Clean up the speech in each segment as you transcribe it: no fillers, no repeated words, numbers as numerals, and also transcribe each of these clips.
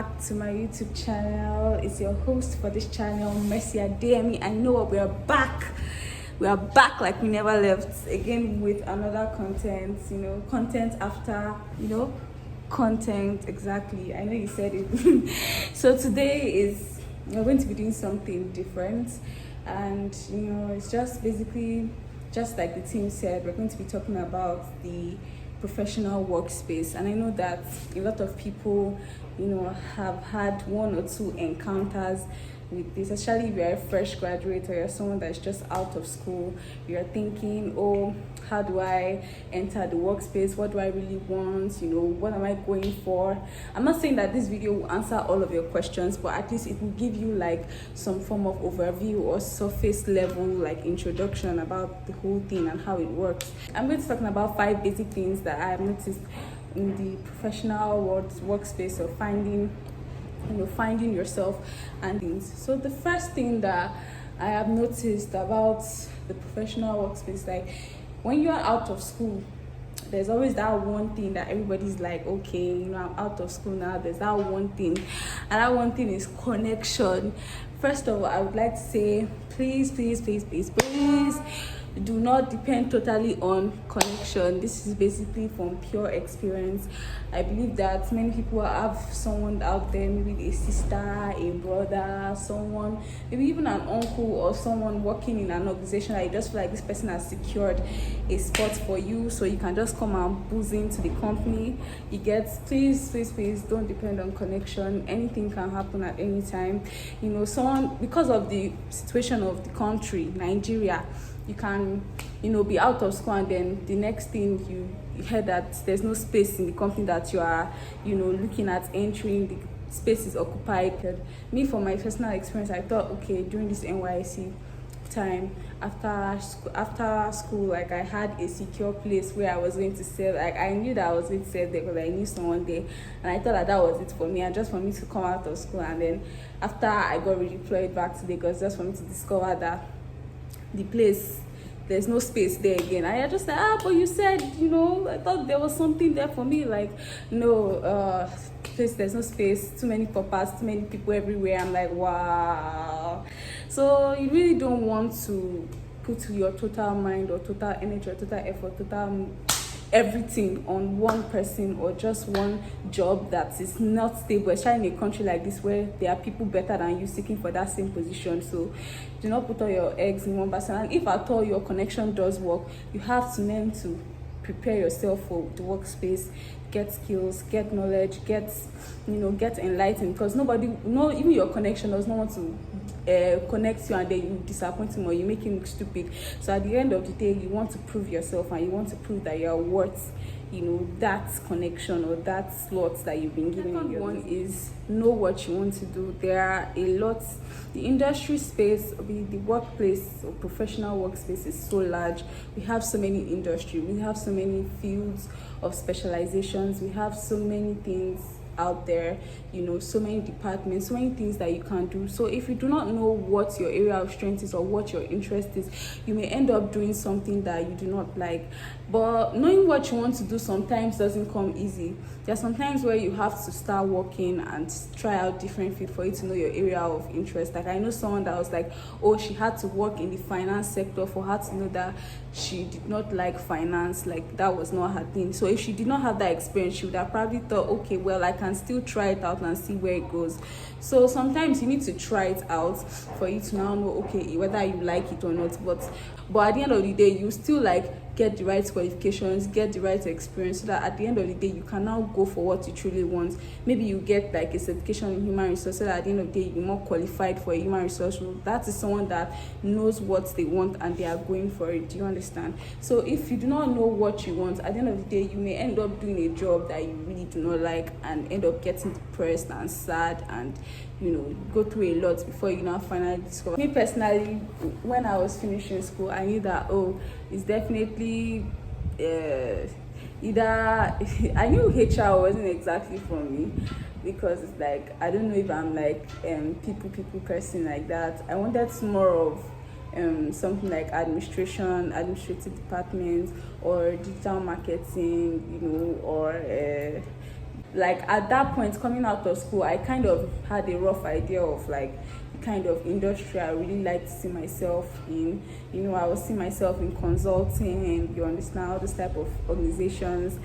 back to my YouTube channel. It's your host for this channel, Mercy Ademi. I know what we are back. We are back like we never left, again with another content, content after, content. Exactly. I know you said it. So today we're going to be doing something different, and it's just basically just like the team said, we're going to be talking about the professional workspace. And I know that a lot of people have had one or two encounters with this, especially if you're a fresh graduate or you're someone that's just out of school. You're thinking, oh, how do I enter the workspace? What do I really want? What am I going for? I'm not saying that this video will answer all of your questions, but at least it will give you like some form of overview or surface level like introduction about the whole thing and how it works. I'm going to talk about 5 basic things that I have noticed in the professional workspace of finding yourself and things. So the first thing that I have noticed about the professional workspace, like when you are out of school, there's always that one thing that everybody's like, okay, I'm out of school now. There's that one thing, and that one thing is connection. First of all, I would like to say, please do not depend totally on connection. This is basically from pure experience. I believe that many people have someone out there, maybe a sister, a brother, someone, maybe even an uncle or someone working in an organization that you just feel like this person has secured a spot for you, so you can just come and boost into the company. You get, please don't depend on connection. Anything can happen at any time. Someone, because of the situation of the country, Nigeria, you can be out of school, and then the next thing you hear that there's no space in the company that you are looking at entering. The space is occupied. Me, from my personal experience, I thought, okay, during this NYSC time, after school, like I had a secure place where I was going to sell. Like I knew that I was going to sell there because I knew someone there, and I thought that was it for me, and just for me to come out of school. And then after I got redeployed back to Lagos, just for me to discover that the place, there's no space there again. I just said, but you said, I thought there was something there for me. Like, no, place, there's no space, too many purpose, too many people everywhere. I'm like, wow. So you really don't want to put your total mind or total energy or total effort, total everything on one person or just one job that is not stable, especially in a country like this where there are people better than you seeking for that same position. So do not put all your eggs in one basket. And if at all your connection does work, you have to learn to prepare yourself for the workspace, get skills, get knowledge, get enlightened, because even your connection does not want to connect you, and then you disappoint him or you make him look stupid. So at the end of the day, you want to prove yourself, and you want to prove that you're worth that connection or that slot that you've been given. The one is know what you want to do. There are a lot. The industry space, the workplace or professional workspace is so large. We have so many industry, we have so many fields of specializations, we have so many things out there, so many departments, so many things that you can do. So if you do not know what your area of strength is or what your interest is, you may end up doing something that you do not like. But knowing what you want to do sometimes doesn't come easy. There are sometimes where you have to start working and try out different fields for you to know your area of interest. Like I know someone that was like, oh, she had to work in the finance sector for her to know that she did not like finance, like that was not her thing. So if she did not have that experience, she would have probably thought, okay, well, I can still try it out and see where it goes. So sometimes you need to try it out for you to now know, okay, whether you like it or not. But at the end of the day, you still get the right qualifications, get the right experience, so that at the end of the day you can now go for what you truly want. Maybe you get like a certification in human resource, so that at the end of the day you're more qualified for a human resource role. That is someone that knows what they want and they are going for it. Do you understand? So if you do not know what you want, at the end of the day you may end up doing a job that you really do not like and end up getting depressed and sad and go through a lot before you now finally discover. Me personally, when I was finishing school, I knew that it's definitely either I knew HR wasn't exactly for me, because it's like I don't know if I'm like people person like that. I wanted more of something like administrative department or digital marketing, or like at that point coming out of school, I kind of had a rough idea of like the kind of industry I really like to see myself in. You know, I was seeing myself in consulting, and you understand all this type of organizations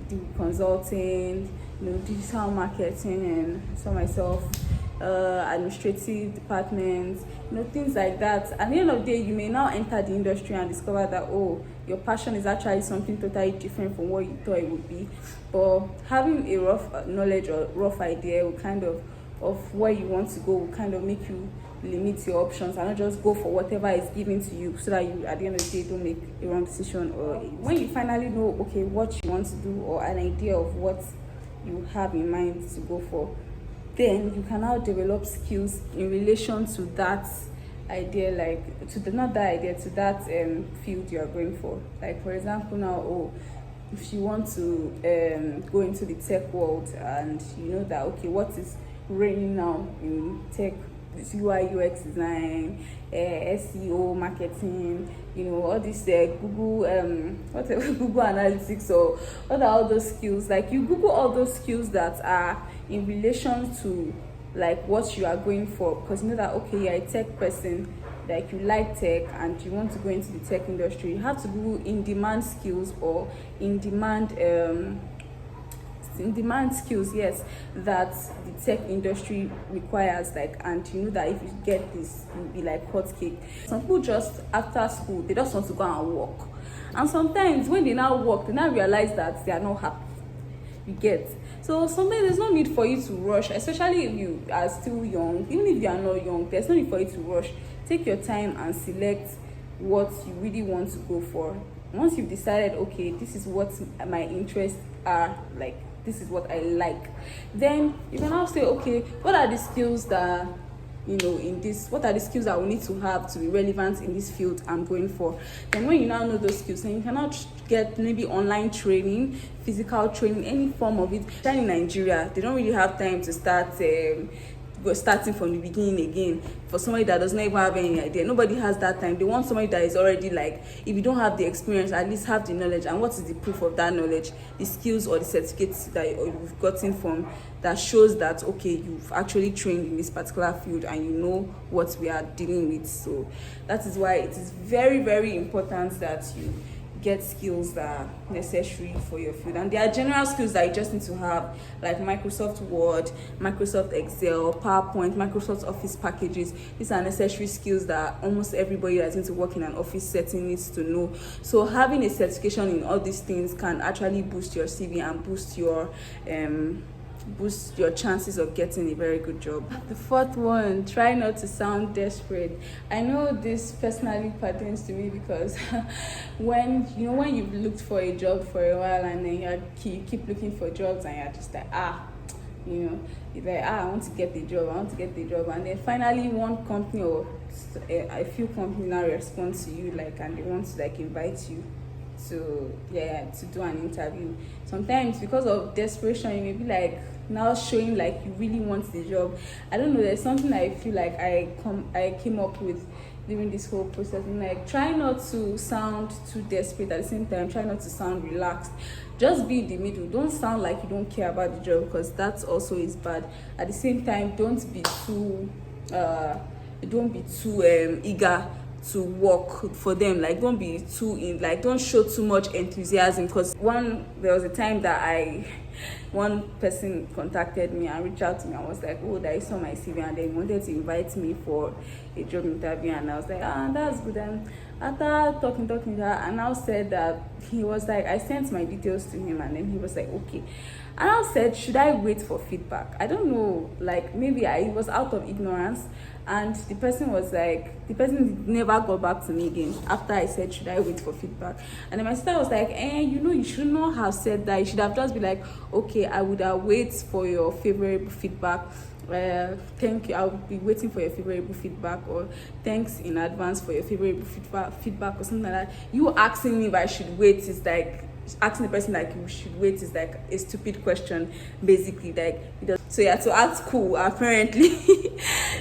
do consulting, you know, digital marketing, and saw myself administrative departments, you know, things like that. At the end of the day, you may now enter the industry and discover that, oh, your passion is actually something totally different from what you thought it would be. But having a rough knowledge or rough idea will kind of where you want to go will kind of make you limit your options and not just go for whatever is given to you, so that you at the end of the day don't make a wrong decision. Or when you finally know, okay, what you want to do or an idea of what you have in mind to go for, then you can now develop skills in relation to that idea, like to the not that idea, to that field you are going for. Like for example now, oh, if you want to go into the tech world, and you know that, okay, what is reigning now in tech, UI UX design, SEO marketing, you know, all this Google whatever Google Analytics, or what are all those skills. Like you Google all those skills that are in relation to like what you are going for, because you know that, okay, you're a tech person, like you like tech and you want to go into the tech industry. You have to Google in demand skills, or in demand skills, yes, that the tech industry requires. Like, and you know that if you get this, you'll be like hot cake. Some people just after school, they just want to go and work, and sometimes when they now work, they now realize that they are not happy. You get? So sometimes there's no need for you to rush, especially if you are still young. Even if you are not young, there's no need for you to rush. Take your time and select what you really want to go for. Once you've decided, okay, this is what my interests are, like this is what I like, then you can now say, okay, what are the skills that, you know, in this, what are the skills I will need to have to be relevant in this field I'm going for. Then when you now know those skills, then you cannot get maybe online training, physical training, any form of it. Then in Nigeria, they don't really have time to start starting from the beginning again. For somebody that doesn't even have any idea, nobody has that time. They want somebody that is already, like, if you don't have the experience, at least have the knowledge. And what is the proof of that knowledge? The skills or the certificates that you've gotten from, that shows that, okay, you've actually trained in this particular field and you know what we are dealing with. So that is why it is very, very important that you get skills that are necessary for your field. And there are general skills that you just need to have, like Microsoft Word, Microsoft Excel, PowerPoint, Microsoft Office packages. These are necessary skills that almost everybody that's going to work in an office setting needs to know. So having a certification in all these things can actually boost your CV and boost your chances of getting a very good job. The fourth one, try not to sound desperate. I know this personally pertains to me, because when you've looked for a job for a while, and then you keep looking for jobs, and you're just like, you're like, I want to get the job, and then finally one company or a few companies now respond to you, like, and they want to like invite you to do an interview. Sometimes because of desperation, you may be like now showing like you really want the job. I don't know, there's something I feel like I came up with during this whole process. And like, try not to sound too desperate, at the same time try not to sound relaxed. Just be in the middle. Don't sound like you don't care about the job, because that also is bad. At the same time, don't be too eager to work for them. Like, don't be too don't show too much enthusiasm, because there was a time that one person contacted me and reached out to me and was like, oh, that I saw my CV and they wanted to invite me for a job interview. And I was like, that's good. And after talking to her, and I said that he was like, I sent my details to him, and then he was like, okay. And I said, should I wait for feedback? I don't know, like maybe I was out of ignorance. And the person never got back to me again after I said, should I wait for feedback? And then my sister was like, you should not have said that. You should have just been like, okay, I would wait for your favorable feedback. Thank you, I'll be waiting for your favorable feedback, or thanks in advance for your favorable feedback, or something like that. You asking me if I should wait is like, asking the person like you should wait is like a stupid question, basically. Like, so you have to act cool, apparently.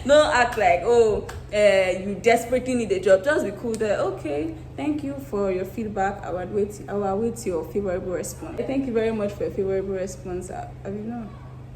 Don't act like, oh, you desperately need a job. Just be cool there. Okay, thank you for your feedback. I will await your favorable response. Thank you very much for your favorable response.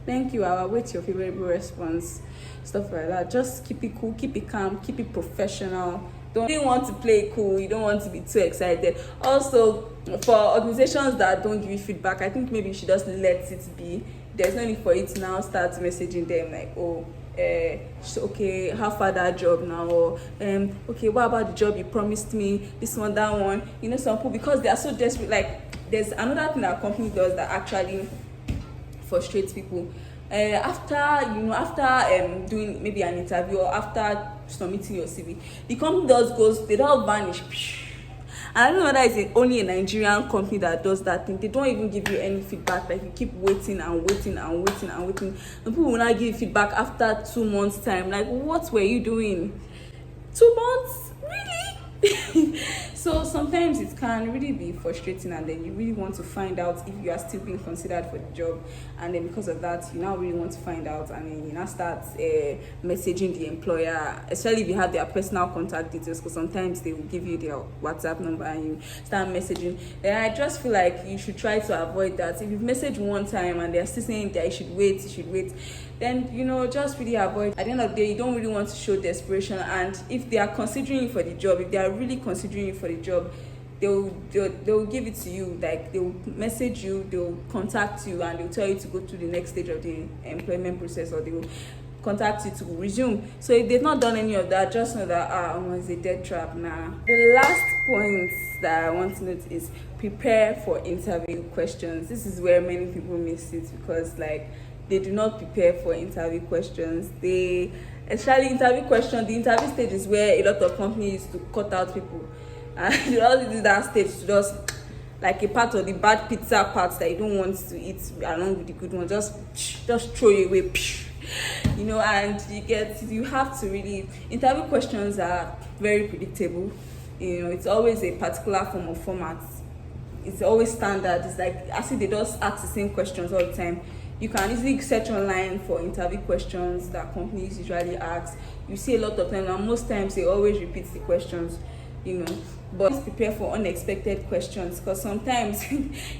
Thank you. I will await your favorable response. Stuff like that. Just keep it cool, keep it calm, keep it professional. Don't really want to play cool. You don't want to be too excited. Also, for organizations that don't give you feedback, I think maybe you should just let it be. There's no need for it to now start messaging them like, oh, okay, how far that job now, or okay, what about the job you promised me, this one, that one. You know, some people, because they are so desperate. Like, there's another thing that company does that actually frustrates people. After doing maybe an interview, or after submitting your CV, the company they don't vanish. And I don't know whether it's only a Nigerian company that does that thing. They don't even give you any feedback. Like, you keep waiting and waiting and waiting and waiting. And people will not give you feedback after 2 months' time. Like, what were you doing? 2 months? Really? So sometimes it can really be frustrating, and then you really want to find out if you are still being considered for the job, and then because of that you now really want to find out, and then you now start messaging the employer, especially if you have their personal contact details, because sometimes they will give you their WhatsApp number and you start messaging. Then I just feel like you should try to avoid that. If you've messaged one time and they're still saying that you should wait, then just really avoid. At the end of the day, you don't really want to show desperation, and if they are considering you for the job, if they are really considering you for the job, they'll give it to you. Like, they'll message you, they'll contact you, and they'll tell you to go to the next stage of the employment process, or they will contact you to resume. So if they've not done any of that, just know that it's a dead trap now. The last point that I want to note is prepare for interview questions. This is where many people miss it, because they do not prepare for interview questions. Especially interview questions, the interview stage is where a lot of companies used to cut out people. And they also use that stage to just, like, a part of the bad pizza parts that you don't want to eat along with the good one, just throw it away. And you have to really, interview questions are very predictable. It's always a particular form of format. It's always standard. It's like as if they just ask the same questions all the time. You can easily search online for interview questions that companies usually ask. You see a lot of them, and most times they always repeat the questions, But please prepare for unexpected questions, because sometimes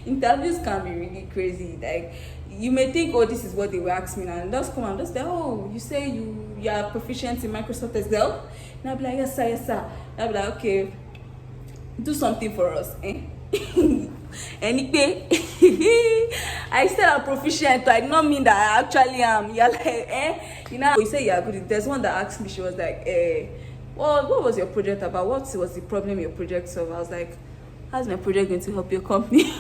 interviews can be really crazy. Like, you may think, oh, this is what they will ask me, and just come and just say, oh, you say you are proficient in Microsoft Excel? And I'll be like, yes sir, yes sir. And I'll be like, okay, do something for us, Anyway, I said I'm proficient. I did not mean that I actually am. You're like, you say you're good. There's one that asked me, she was like, well, what was your project about? What was the problem your project solved? I was like, how's my project going to help your company?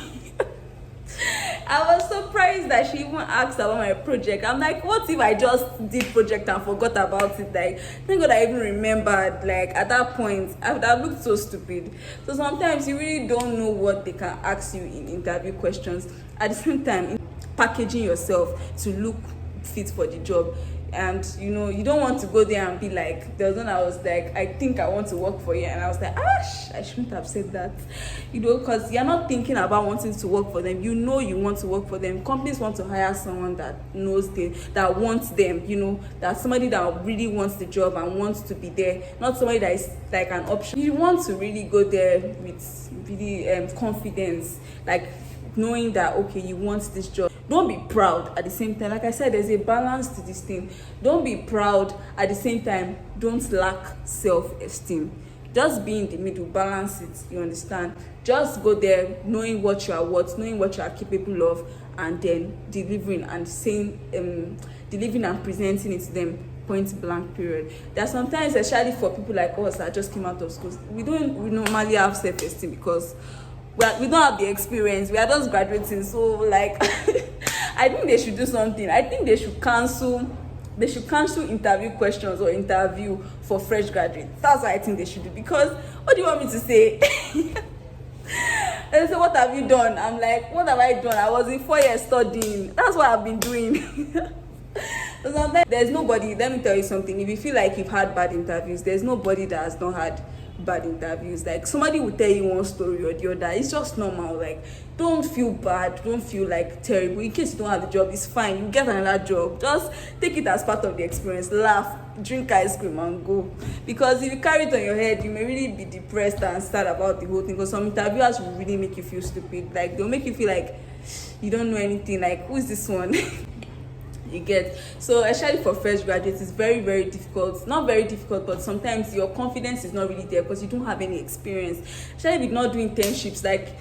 I was surprised that she even asked about my project. I'm like, what if I just did project and forgot about it? Like, thank God I even remembered. Like, at that point, I would have looked so stupid. So sometimes you really don't know what they can ask you in interview questions. At the same time, packaging yourself to look fit for the job. And you don't want to go there and be like, there was one I was like, I think I want to work for you, and I was like, I shouldn't have said that, because you're not thinking about wanting to work for them. You want to work for them. Companies want to hire someone that knows that wants them, that somebody that really wants the job and wants to be there, not somebody that is like an option. You want to really go there with really confidence, like knowing that, okay, you want this job. Don't be proud at the same time. Like I said, there's a balance to this thing. Don't be proud at the same time. Don't lack self-esteem. Just be in the middle, balance it, you understand? Just go there knowing what you are worth, knowing what you are capable of, and then delivering and presenting it to them, point blank, period. There are sometimes, especially for people like us that just came out of school, we normally have self-esteem because we don't have the experience. We are just graduating. So like I think they should do something. I think they should cancel interview questions or interview for fresh graduates. That's what I think they should do. Because what do you want me to say? And they say, what have you done? I'm like, what have I done? I was in 4 years studying. That's what I've been doing. So sometimes there's nobody, let me tell you something. If you feel like you've had bad interviews, there's nobody that has not had bad interviews. Like, somebody will tell you one story or the other. It's just normal. Like, don't feel bad, don't feel like terrible. In case you don't have the job, it's fine, you get another job. Just take it as part of the experience. Laugh, drink ice cream and go. Because if you carry it on your head, you may really be depressed and sad about the whole thing. Because some interviewers will really make you feel stupid. Like, they'll make you feel like you don't know anything. Like, who is this one? You get. So especially for fresh graduates, it's very, very difficult. Not very difficult, but sometimes your confidence is not really there because you don't have any experience, especially with not doing internships. Like,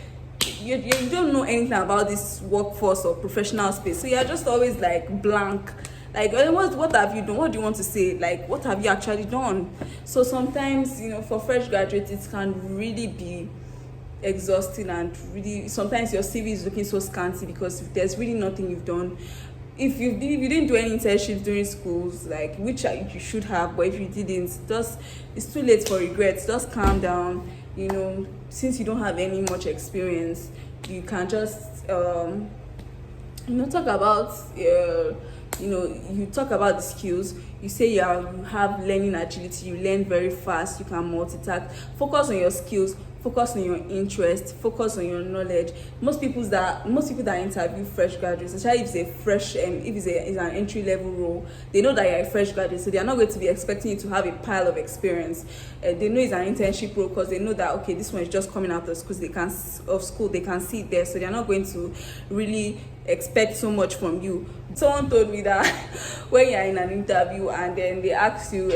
you don't know anything about this workforce or professional space, so you're just always like blank. Like, what have you done? What do you want to say? Like, what have you actually done? So sometimes, for fresh graduates, it can really be exhausting, and really sometimes your CV is looking so scanty because there's really nothing you've done. If you didn't do any internships during schools, like, which you should have, but if you didn't, it's too late for regrets. Just calm down. Since you don't have any much experience, you can just talk about you talk about the skills. You say you have learning agility, you learn very fast, you can multitask. Focus on your skills, focus on your interest, focus on your knowledge. Most people that interview fresh graduates, especially if it's an entry level role, they know that you're a fresh graduate, so they are not going to be expecting you to have a pile of experience. They know it's an internship role because they know that, okay, this one is just coming out of school, they can see it there, so they're not going to really expect so much from you. Someone told me that when you're in an interview and then they ask you,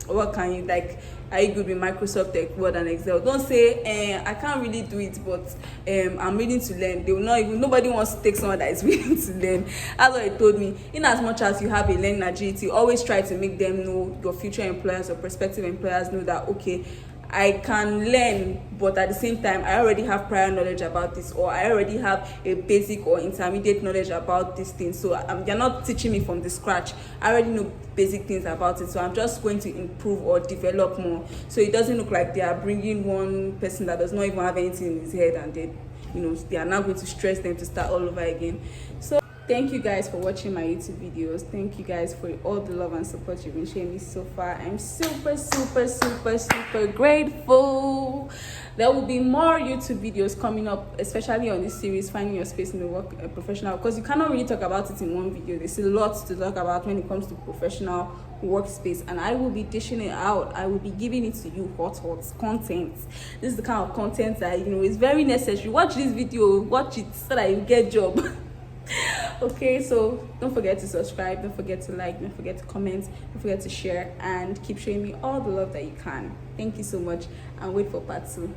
what can you, like, are you good with Microsoft Word and Excel? Don't say, I can't really do it, but I'm willing to learn. They will not even, nobody wants to take someone that is willing to learn. That's what he told me. In as much as you have a learning agility, always try to make them know, your future employers or prospective employers know that, okay, I can learn, but at the same time, I already have prior knowledge about this, or I already have a basic or intermediate knowledge about this thing. So they're not teaching me from the scratch. I already know basic things about it. So I'm just going to improve or develop more. So it doesn't look like they are bringing one person that does not even have anything in his head, and they are now going to stress them to start all over again. So thank you guys for watching my YouTube videos. Thank you guys for all the love and support you've been showing me so far. I'm super, super, super, super grateful. There will be more YouTube videos coming up, especially on this series, Finding Your Space in the Work Professional, because you cannot really talk about it in one video. There's a lot to talk about when it comes to professional workspace, and I will be dishing it out. I will be giving it to you hot content. This is the kind of content that is very necessary. Watch this video, watch it so that you get job. Okay, so don't forget to subscribe, don't forget to like, don't forget to comment, don't forget to share, and keep showing me all the love that you can. Thank you so much, and wait for part 2.